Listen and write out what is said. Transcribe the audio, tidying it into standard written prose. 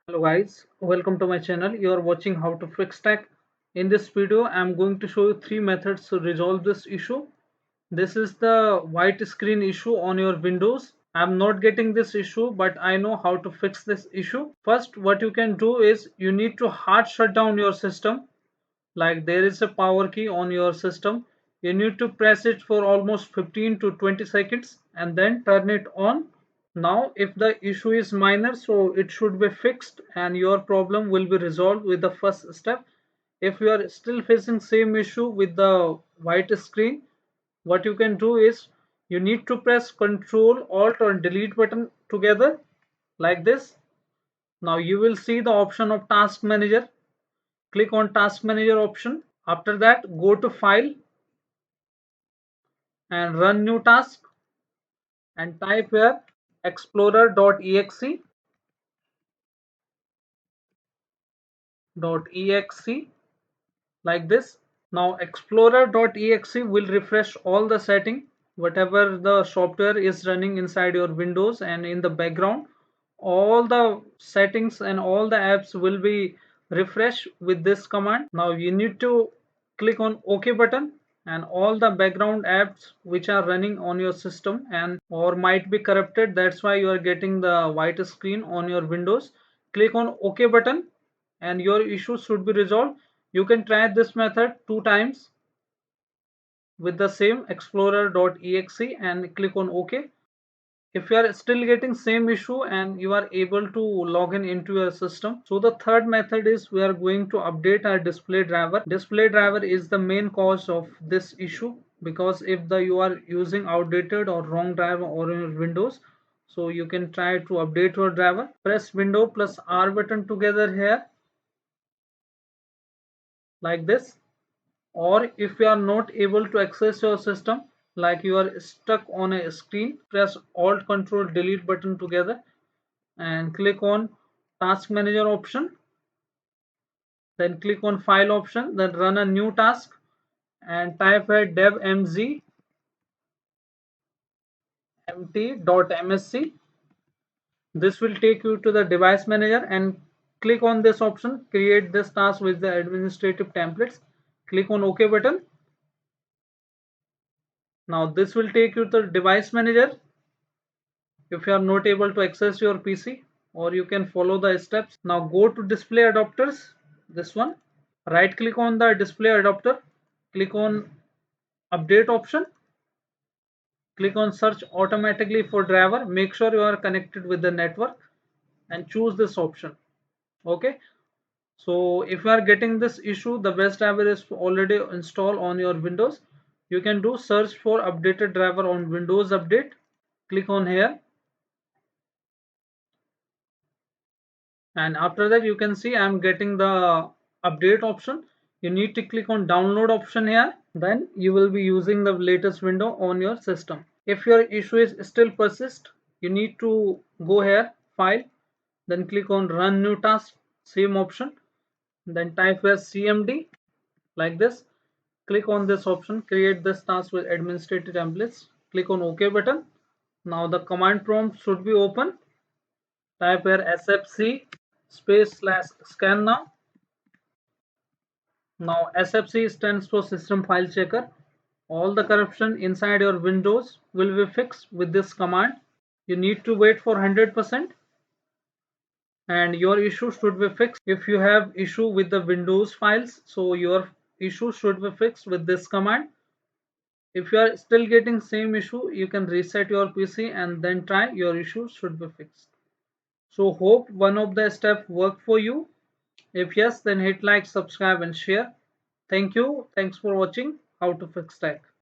Hello guys, welcome to my channel. You are watching how to fix tech. In this video, I am going to show you three methods to resolve this issue. This is the white screen issue on your Windows. I am not getting this issue, but I know how to fix this issue. First, what you can do is you need to hard shut down your system. Like there is a power key on your system. You need to press it for almost 15 to 20 seconds and then turn it on. Now, if the issue is minor, so it should be fixed and your problem will be resolved with the first step. If you are still facing same issue with the white screen, what you can do is you need to press Ctrl, Alt or Delete button together like this. Now you will see the option of Task Manager. Click on Task Manager option. After that, go to File and Run New Task and type here explorer.exe like this. Now explorer.exe will refresh all the setting, whatever the software is running inside your Windows, and in the background all the settings and all the apps will be refreshed with this command. Now you need to click on OK button, and all the background apps which are running on your system and or might be corrupted, that's why you are getting the white screen on your Windows. Click on OK button and your issue should be resolved. You can try this method 2 times with the same explorer.exe and click on OK. If you are still getting same issue and you are able to log in into your system, so the third method is we are going to update our display driver. Display driver is the main cause of this issue, because if the you are using outdated or wrong driver or in your Windows, so you can try to update your driver. Press Window plus R button together here like this. Or if you are not able to access your system, like you are stuck on a screen, press Alt Control Delete button together and click on Task Manager option, then click on File option, then run a new task and type here dev mg mt.msc. This will take you to the device manager and click on this option, create this task with the administrative templates. Click on OK button. Now this will take you to the device manager. If you are not able to access your PC, or you can follow the steps. Now go to display adapters, this one. Right click on the display adapter, click on update option, click on search automatically for driver. Make sure you are connected with the network and choose this option. Okay, so if you are getting this issue, the best driver is already installed on your Windows. You can do search for updated driver on Windows Update. Click on here, and after that you can see I am getting the update option. You need to click on download option here, then you will be using the latest window on your system. If your issue is still persist, you need to go here, file, then click on run new task, same option, then type here cmd like this. Click on this option, create this task with administrative templates. Click on OK button. Now the command prompt should be open. Type here sfc space slash scan now. Now SFC stands for System File Checker. All the corruption inside your Windows will be fixed with this command. You need to wait for 100% and your issue should be fixed. If you have issue with the Windows files, so your issue should be fixed with this command. If you are still getting same issue, you can reset your PC and then try, your issue should be fixed. So hope one of the steps work for you. If yes, then hit like, subscribe and share. Thank you. Thanks for watching How to Fix Tech.